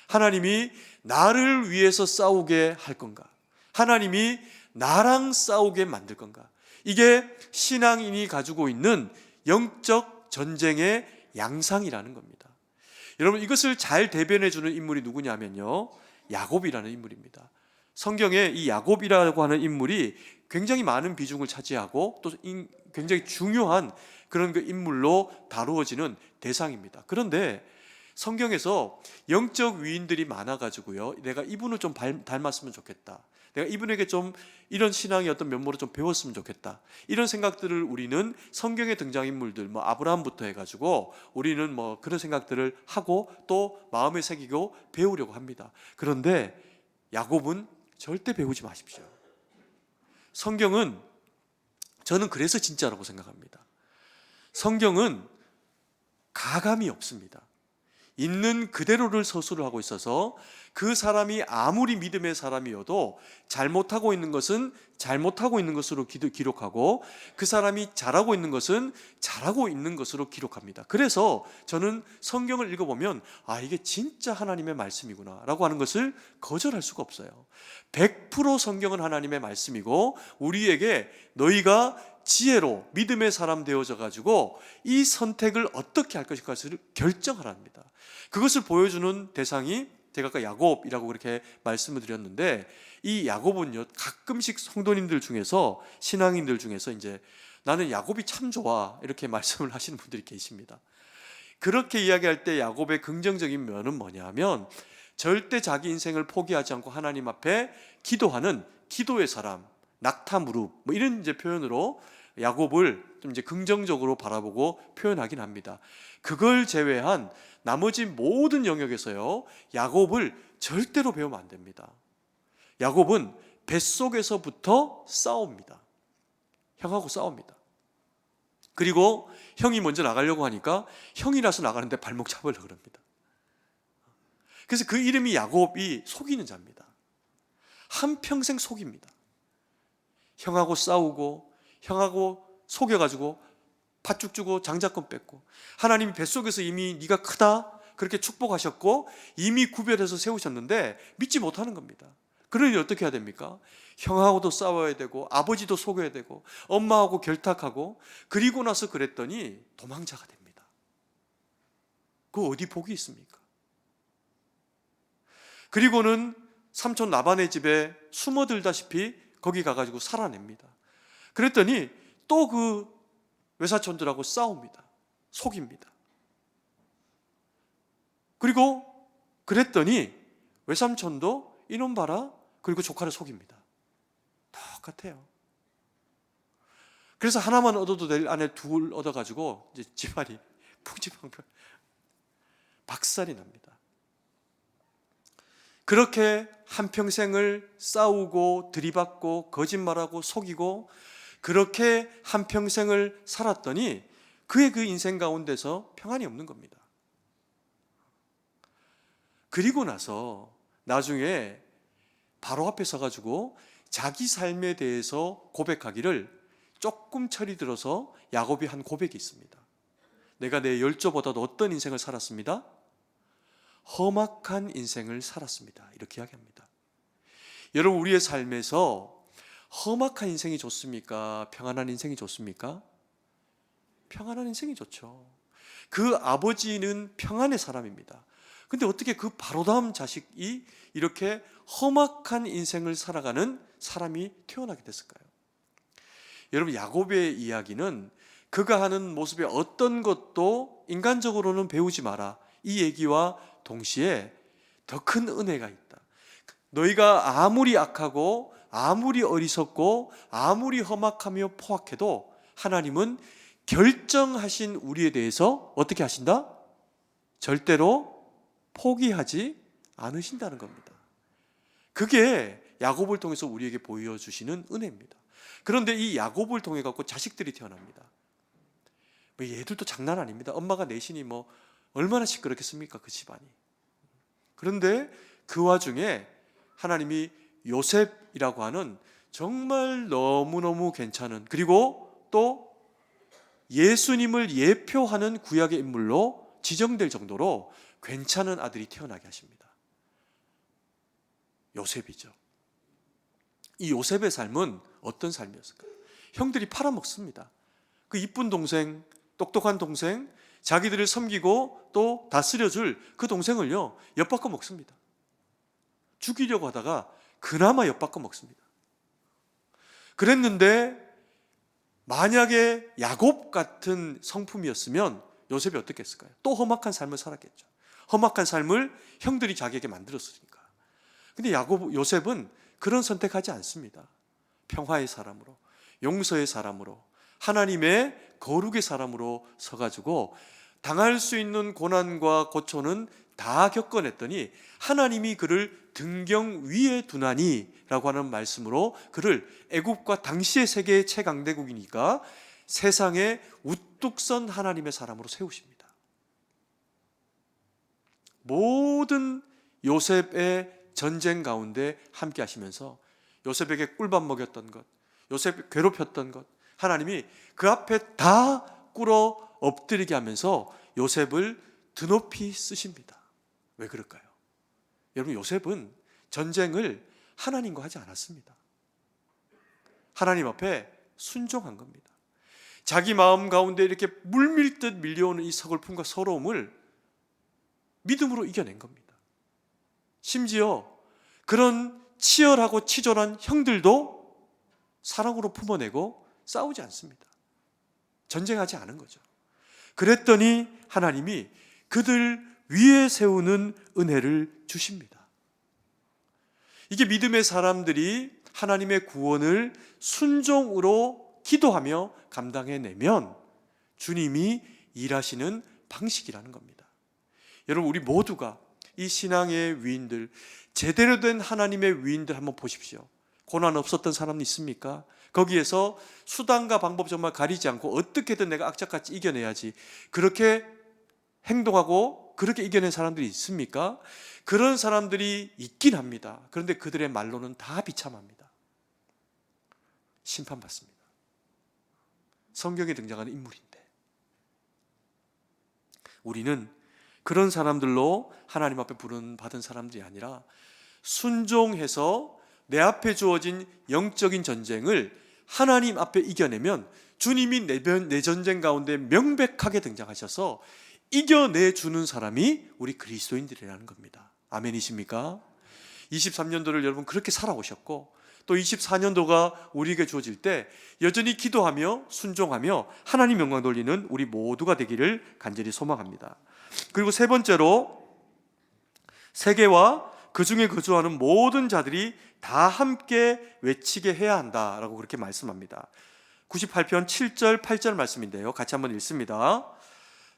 하나님이 나를 위해서 싸우게 할 건가? 하나님이 나랑 싸우게 만들 건가? 이게 신앙인이 가지고 있는 영적 전쟁의 양상이라는 겁니다. 여러분, 이것을 잘 대변해 주는 인물이 누구냐면요, 야곱이라는 인물입니다. 성경에 이 야곱이라고 하는 인물이 굉장히 많은 비중을 차지하고 또 굉장히 중요한 그런 그 인물로 다루어지는 대상입니다. 그런데 성경에서 영적 위인들이 많아가지고요, 내가 이분을 좀 닮았으면 좋겠다, 내가 이분에게 좀 이런 신앙의 어떤 면모를 좀 배웠으면 좋겠다, 이런 생각들을 우리는 성경의 등장인물들, 아브라함부터 해가지고 우리는 그런 생각들을 하고 또 마음에 새기고 배우려고 합니다. 그런데 야곱은 절대 배우지 마십시오. 성경은, 저는 그래서 진짜라고 생각합니다. 성경은 가감이 없습니다. 있는 그대로를 서술을 하고 있어서 그 사람이 아무리 믿음의 사람이어도 잘못하고 있는 것은 잘못하고 있는 것으로 기록하고 그 사람이 잘하고 있는 것은 잘하고 있는 것으로 기록합니다. 그래서 저는 성경을 읽어보면 이게 진짜 하나님의 말씀이구나 라고 하는 것을 거절할 수가 없어요. 100% 성경은 하나님의 말씀이고 우리에게 너희가 지혜로 믿음의 사람 되어져 가지고 이 선택을 어떻게 할 것인가를 결정하랍니다. 그것을 보여주는 대상이 제가 아까 야곱이라고 그렇게 말씀을 드렸는데, 이 야곱은요, 가끔씩 성도님들 중에서, 신앙인들 중에서 이제 나는 야곱이 참 좋아 이렇게 말씀을 하시는 분들이 계십니다. 그렇게 이야기할 때 야곱의 긍정적인 면은 뭐냐면, 절대 자기 인생을 포기하지 않고 하나님 앞에 기도하는 기도의 사람, 낙타 무릎 이런 이제 표현으로 야곱을 좀 이제 긍정적으로 바라보고 표현하긴 합니다. 그걸 제외한 나머지 모든 영역에서요, 야곱을 절대로 배우면 안 됩니다. 야곱은 뱃속에서부터 싸웁니다. 형하고 싸웁니다. 그리고 형이 먼저 나가려고 하니까 형이라서 나가는데 발목 잡으려고 그럽니다. 그래서 그 이름이 야곱이 속이는 자입니다. 한평생 속입니다. 형하고 싸우고 형하고 속여가지고 팥죽 주고 장자권 뺏고, 하나님이 뱃속에서 이미 네가 크다 그렇게 축복하셨고 이미 구별해서 세우셨는데 믿지 못하는 겁니다. 그러니 어떻게 해야 됩니까? 형하고도 싸워야 되고 아버지도 속여야 되고 엄마하고 결탁하고, 그리고 나서 그랬더니 도망자가 됩니다. 그 어디 복이 있습니까? 그리고는 삼촌 라반의 집에 숨어들다시피 거기 가가지고 살아냅니다. 그랬더니 또 그 외사촌들하고 싸웁니다. 속입니다. 그리고 그랬더니 외삼촌도 이놈 봐라 그리고 조카를 속입니다. 똑같아요. 그래서 하나만 얻어도 될 아내 둘 얻어가지고 이제 집안이 풍지방편 박살이 납니다. 그렇게 한평생을 싸우고 들이받고 거짓말하고 속이고 그렇게 한평생을 살았더니 그의 그 인생 가운데서 평안이 없는 겁니다. 그리고 나서 나중에 바로 앞에 서가지고 자기 삶에 대해서 고백하기를 조금 철이 들어서 야곱이 한 고백이 있습니다. 내가 내 열조보다도 어떤 인생을 살았습니다? 험악한 인생을 살았습니다. 이렇게 이야기합니다. 여러분, 우리의 삶에서 험악한 인생이 좋습니까? 평안한 인생이 좋습니까? 평안한 인생이 좋죠. 그 아버지는 평안의 사람입니다. 근데 어떻게 그 바로 다음 자식이 이렇게 험악한 인생을 살아가는 사람이 태어나게 됐을까요? 여러분, 야곱의 이야기는 그가 하는 모습의 어떤 것도 인간적으로는 배우지 마라, 이 얘기와 동시에 더 큰 은혜가 있다. 너희가 아무리 악하고 아무리 어리석고 아무리 험악하며 포악해도 하나님은 결정하신 우리에 대해서 어떻게 하신다? 절대로 포기하지 않으신다는 겁니다. 그게 야곱을 통해서 우리에게 보여주시는 은혜입니다. 그런데 이 야곱을 통해 갖고 자식들이 태어납니다. 얘들도 장난 아닙니다. 엄마가 내신이 얼마나 시끄럽겠습니까, 그 집안이. 그런데 그 와중에 하나님이 요셉이라고 하는 정말 너무너무 괜찮은, 그리고 또 예수님을 예표하는 구약의 인물로 지정될 정도로 괜찮은 아들이 태어나게 하십니다. 요셉이죠. 이 요셉의 삶은 어떤 삶이었을까요? 형들이 팔아먹습니다. 그 이쁜 동생, 똑똑한 동생, 자기들을 섬기고 또 다스려줄 그 동생을요, 엿바꿔 먹습니다. 죽이려고 하다가 그나마 엿바꿔 먹습니다. 그랬는데 만약에 야곱 같은 성품이었으면 요셉이 어떻게 했을까요? 또 험악한 삶을 살았겠죠. 험악한 삶을 형들이 자기에게 만들었으니까. 근데 요셉은 그런 선택하지 않습니다. 평화의 사람으로, 용서의 사람으로, 하나님의 거룩의 사람으로 서가지고 당할 수 있는 고난과 고초는 다 겪어냈더니 하나님이 그를 등경 위에 두나니 라고 하는 말씀으로 그를 애굽과 당시의 세계의 최강대국이니까 세상에 우뚝 선 하나님의 사람으로 세우십니다. 모든 요셉의 전쟁 가운데 함께 하시면서 요셉에게 꿀밥 먹였던 것, 요셉 괴롭혔던 것, 하나님이 그 앞에 다 꿇어 엎드리게 하면서 요셉을 드높이 쓰십니다. 왜 그럴까요? 여러분, 요셉은 전쟁을 하나님과 하지 않았습니다. 하나님 앞에 순종한 겁니다. 자기 마음 가운데 이렇게 물밀듯 밀려오는 이 서글픔과 서러움을 믿음으로 이겨낸 겁니다. 심지어 그런 치열하고 치졸한 형들도 사랑으로 품어내고 싸우지 않습니다. 전쟁하지 않은 거죠. 그랬더니 하나님이 그들 위에 세우는 은혜를 주십니다. 이게 믿음의 사람들이 하나님의 구원을 순종으로 기도하며 감당해내면 주님이 일하시는 방식이라는 겁니다. 여러분, 우리 모두가 이 신앙의 위인들, 제대로 된 하나님의 위인들 한번 보십시오. 고난 없었던 사람 있습니까? 거기에서 수단과 방법 정말 가리지 않고 어떻게든 내가 악착같이 이겨내야지, 그렇게 행동하고 그렇게 이겨낸 사람들이 있습니까? 그런 사람들이 있긴 합니다. 그런데 그들의 말로는 다 비참합니다. 심판받습니다. 성경에 등장하는 인물인데 우리는 그런 사람들로 하나님 앞에 부름받은 사람들이 아니라 순종해서 내 앞에 주어진 영적인 전쟁을 하나님 앞에 이겨내면 주님이 내 전쟁 가운데 명백하게 등장하셔서 이겨내주는 사람이 우리 그리스도인들이라는 겁니다. 아멘이십니까? 23년도를 여러분 그렇게 살아오셨고 또 24년도가 우리에게 주어질 때 여전히 기도하며 순종하며 하나님 영광 돌리는 우리 모두가 되기를 간절히 소망합니다. 그리고 세 번째로, 세계와 그 중에 거주하는 모든 자들이 다 함께 외치게 해야 한다라고 그렇게 말씀합니다. 98편 7절 8절 말씀인데요, 같이 한번 읽습니다.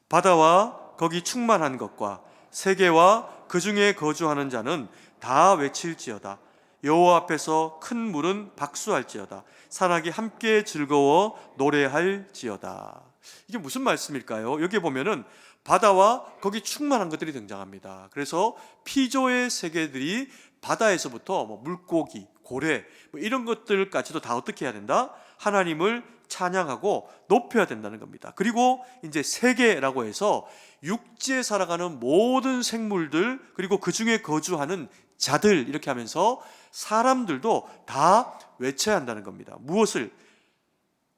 바다와 거기 충만한 것과 세계와 그 중에 거주하는 자는 다 외칠지어다. 여호와 앞에서 큰 물은 박수할지어다. 산악이 함께 즐거워 노래할지어다. 이게 무슨 말씀일까요? 여기 보면은 바다와 거기 충만한 것들이 등장합니다. 그래서 피조의 세계들이 바다에서부터 물고기, 고래 이런 것들까지도 다 어떻게 해야 된다? 하나님을 찬양하고 높여야 된다는 겁니다. 그리고 이제 세계라고 해서 육지에 살아가는 모든 생물들, 그리고 그 중에 거주하는 자들, 이렇게 하면서 사람들도 다 외쳐야 한다는 겁니다. 무엇을?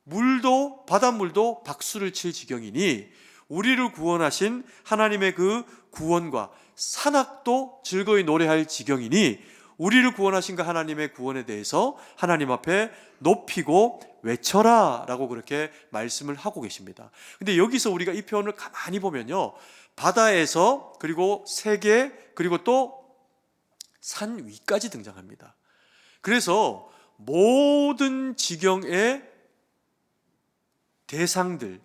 물도, 바닷물도 박수를 칠 지경이니 우리를 구원하신 하나님의 그 구원과 산악도 즐거이 노래할 지경이니 우리를 구원하신 그 하나님의 구원에 대해서 하나님 앞에 높이고 외쳐라 라고 그렇게 말씀을 하고 계십니다. 근데 여기서 우리가 이 표현을 가만히 보면요, 바다에서 그리고 세계 그리고 또 산 위까지 등장합니다. 그래서 모든 지경의 대상들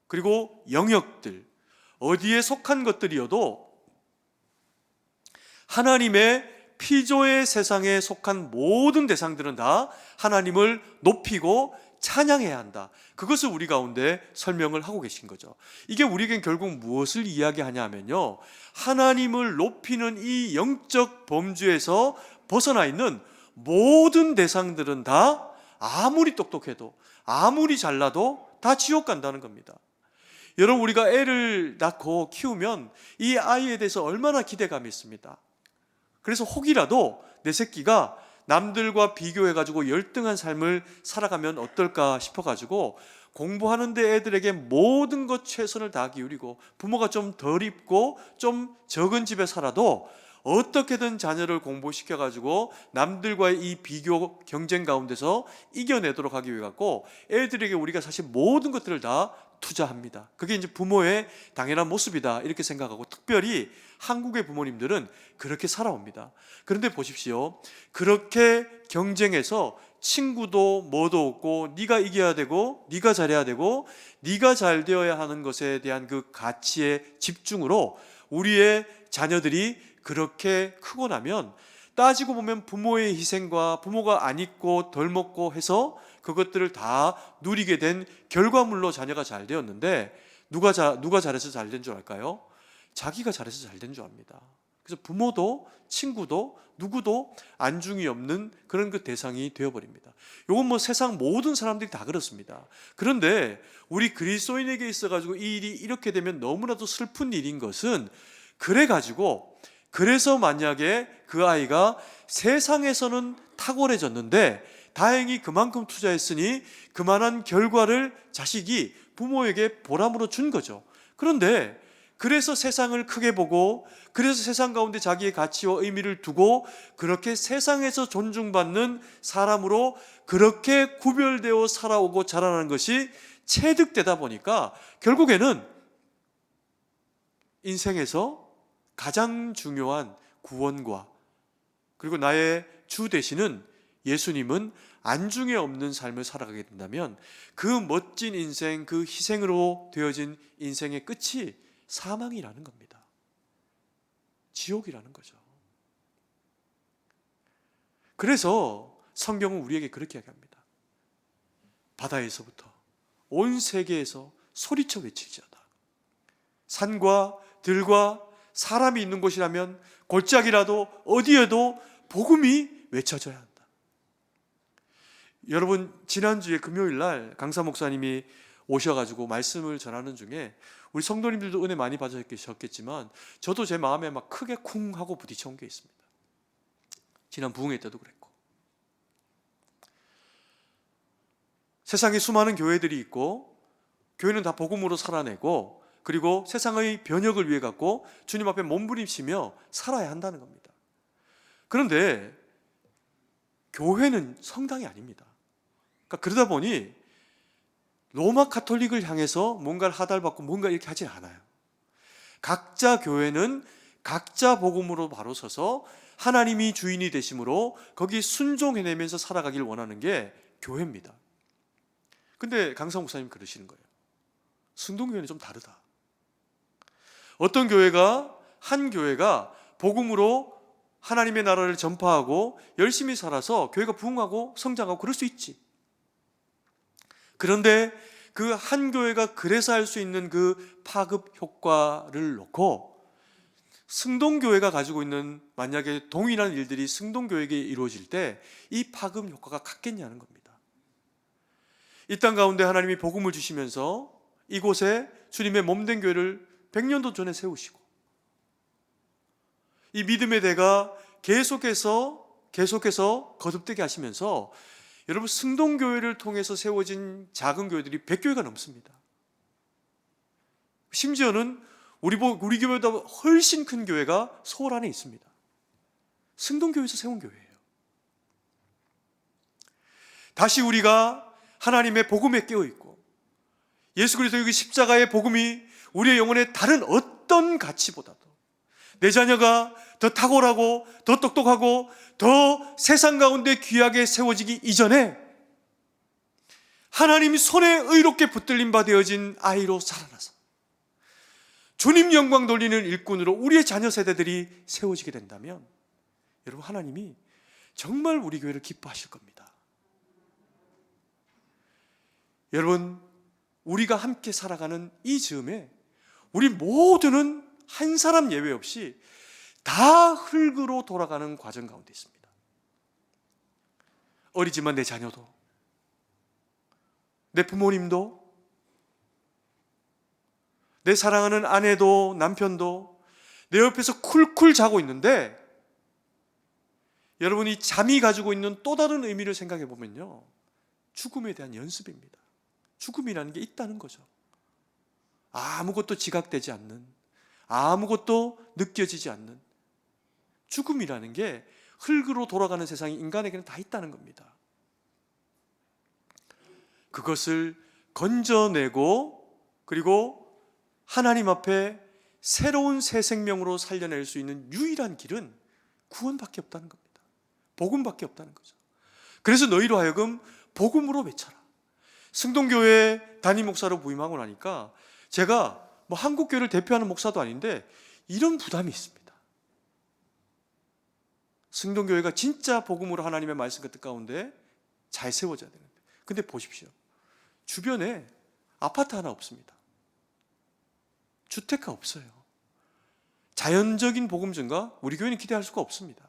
그리고 영역들, 어디에 속한 것들이어도 하나님의 피조의 세상에 속한 모든 대상들은 다 하나님을 높이고 찬양해야 한다. 그것을 우리 가운데 설명을 하고 계신 거죠. 이게 우리에겐 결국 무엇을 이야기하냐 하면요, 하나님을 높이는 이 영적 범주에서 벗어나 있는 모든 대상들은 다 아무리 똑똑해도 아무리 잘나도 다 지옥 간다는 겁니다. 여러분, 우리가 애를 낳고 키우면 이 아이에 대해서 얼마나 기대감이 있습니다. 그래서 혹이라도 내 새끼가 남들과 비교해가지고 열등한 삶을 살아가면 어떨까 싶어가지고 공부하는데 애들에게 모든 것 최선을 다 기울이고 부모가 좀 덜 입고 좀 적은 집에 살아도 어떻게든 자녀를 공부시켜가지고 남들과의 이 비교 경쟁 가운데서 이겨내도록 하기 위해 갖고 애들에게 우리가 사실 모든 것들을 다 투자합니다. 그게 이제 부모의 당연한 모습이다 이렇게 생각하고, 특별히 한국의 부모님들은 그렇게 살아옵니다. 그런데 보십시오, 그렇게 경쟁해서 친구도 뭐도 없고 네가 이겨야 되고 네가 잘해야 되고 네가 잘 되어야 하는 것에 대한 그 가치의 집중으로 우리의 자녀들이 그렇게 크고 나면 따지고 보면 부모의 희생과 부모가 안 입고 덜 먹고 해서 그것들을 다 누리게 된 결과물로 자녀가 잘 되었는데 누가 잘해서 잘 된 줄 알까요? 자기가 잘해서 잘 된 줄 압니다. 그래서 부모도 친구도 누구도 안중이 없는 그런 그 대상이 되어버립니다. 이건 뭐 세상 모든 사람들이 다 그렇습니다. 그런데 우리 그리스도인에게 있어가지고 이 일이 이렇게 되면 너무나도 슬픈 일인 것은, 그래서 만약에 그 아이가 세상에서는 탁월해졌는데 다행히 그만큼 투자했으니 그만한 결과를 자식이 부모에게 보람으로 준 거죠. 그런데 그래서 세상을 크게 보고, 그래서 세상 가운데 자기의 가치와 의미를 두고 그렇게 세상에서 존중받는 사람으로 그렇게 구별되어 살아오고 자라나는 것이 체득되다 보니까 결국에는 인생에서 가장 중요한 구원과 그리고 나의 주 되시는 예수님은 안중에 없는 삶을 살아가게 된다면 그 멋진 인생, 그 희생으로 되어진 인생의 끝이 사망이라는 겁니다. 지옥이라는 거죠. 그래서 성경은 우리에게 그렇게 이야기합니다. 바다에서부터 온 세계에서 소리쳐 외칠지어다. 산과 들과 사람이 있는 곳이라면 골짜기라도 어디에도 복음이 외쳐져야 한다. 여러분, 지난주에 금요일 날 강사 목사님이 오셔가지고 말씀을 전하는 중에 우리 성도님들도 은혜 많이 받으셨겠지만 저도 제 마음에 막 크게 쿵 하고 부딪혀온 게 있습니다. 지난 부흥회 때도 그랬고, 세상에 수많은 교회들이 있고 교회는 다 복음으로 살아내고 그리고 세상의 변혁을 위해 갖고 주님 앞에 몸부림치며 살아야 한다는 겁니다. 그런데 교회는 성당이 아닙니다. 그러다 보니 로마 카톨릭을 향해서 뭔가를 하달받고 뭔가 이렇게 하지 않아요. 각자 교회는 각자 복음으로 바로 서서 하나님이 주인이 되심으로 거기 순종해내면서 살아가길 원하는 게 교회입니다. 근데 강사 목사님 그러시는 거예요. 순동교회는 좀 다르다. 어떤 교회가, 한 교회가 복음으로 하나님의 나라를 전파하고 열심히 살아서 교회가 부흥하고 성장하고 그럴 수 있지. 그런데 그 한 교회가 그래서 할 수 있는 그 파급 효과를 놓고 승동교회가 가지고 있는 만약에 동일한 일들이 승동교회에게 이루어질 때 이 파급 효과가 같겠냐는 겁니다. 이 땅 가운데 하나님이 복음을 주시면서 이곳에 주님의 몸된 교회를 100년도 전에 세우시고 이 믿음의 대가 계속해서 거듭되게 하시면서 여러분, 승동교회를 통해서 세워진 작은 교회들이 100교회가 넘습니다. 심지어는 우리 교회보다 훨씬 큰 교회가 서울 안에 있습니다. 승동교회에서 세운 교회예요. 다시 우리가 하나님의 복음에 깨어있고 예수 그리스도의 그 십자가의 복음이 우리의 영혼의 다른 어떤 가치보다도 내 자녀가 더 탁월하고 더 똑똑하고 더 세상 가운데 귀하게 세워지기 이전에 하나님 손에 의롭게 붙들림 바 되어진 아이로 살아나서 주님 영광 돌리는 일꾼으로 우리의 자녀 세대들이 세워지게 된다면 여러분, 하나님이 정말 우리 교회를 기뻐하실 겁니다. 여러분, 우리가 함께 살아가는 이 즈음에 우리 모두는 한 사람 예외 없이 다 흙으로 돌아가는 과정 가운데 있습니다. 어리지만 내 자녀도, 내 부모님도, 내 사랑하는 아내도, 남편도 내 옆에서 쿨쿨 자고 있는데, 여러분이 잠이 가지고 있는 또 다른 의미를 생각해 보면요, 죽음에 대한 연습입니다. 죽음이라는 게 있다는 거죠. 아무것도 지각되지 않는, 아무것도 느껴지지 않는 죽음이라는 게 흙으로 돌아가는 세상이 인간에게는 다 있다는 겁니다. 그것을 건져내고 그리고 하나님 앞에 새로운 새 생명으로 살려낼 수 있는 유일한 길은 구원밖에 없다는 겁니다. 복음밖에 없다는 거죠. 그래서 너희로 하여금 복음으로 외쳐라. 승동교회 담임 목사로 부임하고 나니까 제가 뭐 한국교회를 대표하는 목사도 아닌데 이런 부담이 있습니다. 승동교회가 진짜 복음으로 하나님의 말씀 그 뜻 가운데 잘 세워져야 되는데, 근데 보십시오, 주변에 아파트 하나 없습니다. 주택가 없어요. 자연적인 복음 증가 우리 교회는 기대할 수가 없습니다.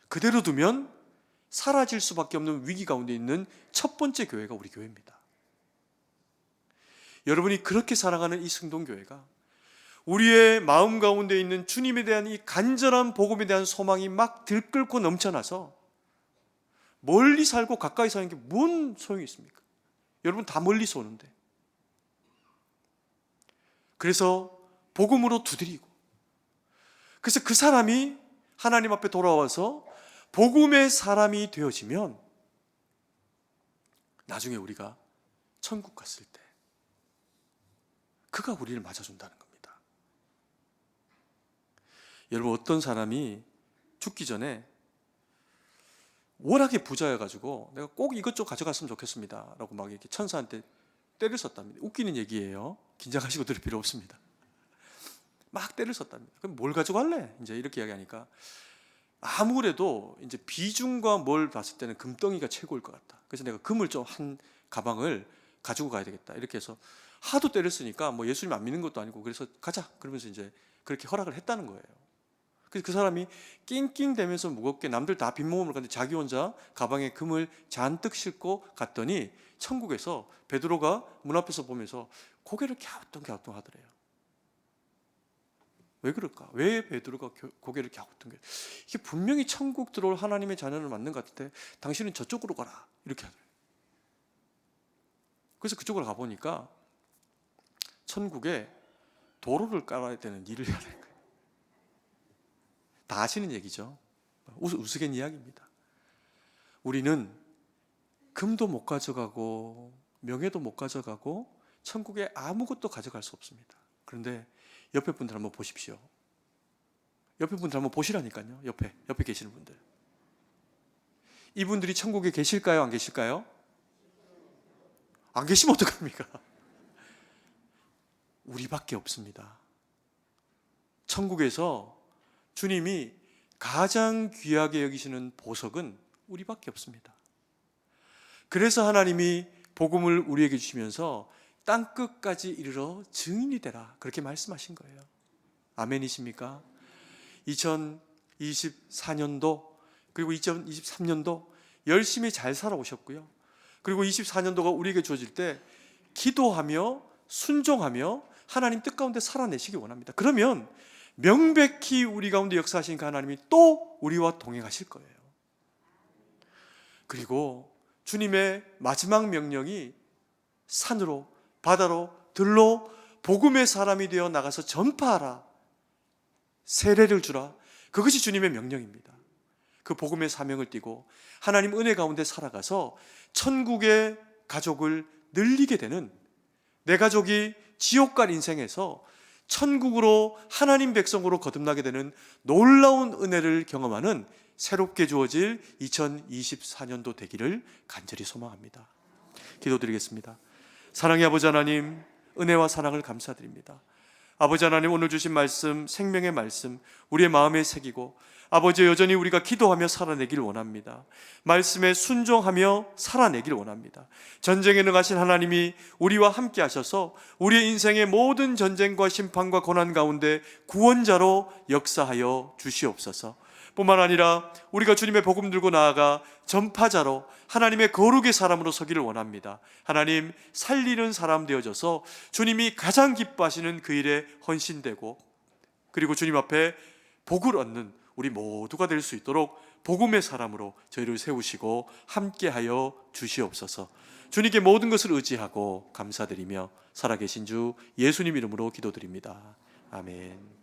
그대로 두면 사라질 수밖에 없는 위기 가운데 있는 첫 번째 교회가 우리 교회입니다. 여러분이 그렇게 살아가는 이 승동교회가 우리의 마음 가운데 있는 주님에 대한 이 간절한 복음에 대한 소망이 막 들끓고 넘쳐나서 멀리 살고 가까이 사는 게 뭔 소용이 있습니까? 여러분 다 멀리서 오는데. 그래서 복음으로 두드리고, 그래서 그 사람이 하나님 앞에 돌아와서 복음의 사람이 되어지면 나중에 우리가 천국 갔을 때 그가 우리를 맞아준다는 겁니다. 여러분, 어떤 사람이 죽기 전에 워낙에 부자여가지고 내가 꼭 이것저것 가져갔으면 좋겠습니다 라고 막 이렇게 천사한테 때를 썼답니다. 웃기는 얘기예요. 긴장하시고 들을 필요 없습니다. 막 때를 썼답니다. 그럼 뭘 가져갈래? 이제 이렇게 이야기하니까 아무래도 이제 비중과 뭘 봤을 때는 금덩이가 최고일 것 같다. 그래서 내가 금을 좀 한 가방을 가지고 가야 되겠다. 이렇게 해서 하도 때를 쓰니까 뭐 예수님 안 믿는 것도 아니고 그래서 가자. 그러면서 이제 그렇게 허락을 했다는 거예요. 그래서 그 사람이 낑낑대면서 무겁게 남들 다 빈몸으로 갔는데 자기 혼자 가방에 금을 잔뜩 싣고 갔더니 천국에서 베드로가 문 앞에서 보면서 고개를 갸우뚱갸우뚱 하더래요. 왜 그럴까? 왜 베드로가 고개를 갸우뚱? 이게 분명히 천국 들어올 하나님의 자녀를 맞는 것 같은데 당신은 저쪽으로 가라 이렇게 하더래요. 그래서 그쪽으로 가보니까 천국에 도로를 깔아야 되는 일을 해야 되는 거예요. 다 아시는 얘기죠. 우스갯 이야기입니다. 우리는 금도 못 가져가고 명예도 못 가져가고 천국에 아무것도 가져갈 수 없습니다. 그런데 옆에 분들 한번 보십시오. 옆에 분들 한번 보시라니까요. 옆에 계시는 분들. 이분들이 천국에 계실까요? 안 계실까요? 안 계시면 어떡합니까? 우리밖에 없습니다. 천국에서 주님이 가장 귀하게 여기시는 보석은 우리밖에 없습니다. 그래서 하나님이 복음을 우리에게 주시면서 땅끝까지 이르러 증인이 되라 그렇게 말씀하신 거예요. 아멘이십니까? 2024년도 그리고 2023년도 열심히 잘 살아오셨고요. 그리고 24년도가 우리에게 주어질 때 기도하며 순종하며 하나님 뜻 가운데 살아내시기 원합니다. 그러면 명백히 우리 가운데 역사하신 그 하나님이 또 우리와 동행하실 거예요. 그리고 주님의 마지막 명령이 산으로 바다로 들로 복음의 사람이 되어 나가서 전파하라. 세례를 주라. 그것이 주님의 명령입니다. 그 복음의 사명을 띠고 하나님 은혜 가운데 살아가서 천국의 가족을 늘리게 되는, 내 가족이 지옥 갈 인생에서 천국으로 하나님 백성으로 거듭나게 되는 놀라운 은혜를 경험하는 새롭게 주어질 2024년도 되기를 간절히 소망합니다. 기도드리겠습니다. 사랑의 아버지 하나님, 은혜와 사랑을 감사드립니다. 아버지 하나님, 오늘 주신 말씀, 생명의 말씀 우리의 마음에 새기고 아버지, 여전히 우리가 기도하며 살아내길 원합니다. 말씀에 순종하며 살아내길 원합니다. 전쟁에 능하신 하나님이 우리와 함께 하셔서 우리의 인생의 모든 전쟁과 심판과 고난 가운데 구원자로 역사하여 주시옵소서. 뿐만 아니라 우리가 주님의 복음 들고 나아가 전파자로 하나님의 거룩의 사람으로 서기를 원합니다. 하나님, 살리는 사람 되어져서 주님이 가장 기뻐하시는 그 일에 헌신되고, 그리고 주님 앞에 복을 얻는 우리 모두가 될 수 있도록 복음의 사람으로 저희를 세우시고 함께하여 주시옵소서. 주님께 모든 것을 의지하고 감사드리며 살아계신 주 예수님 이름으로 기도드립니다. 아멘.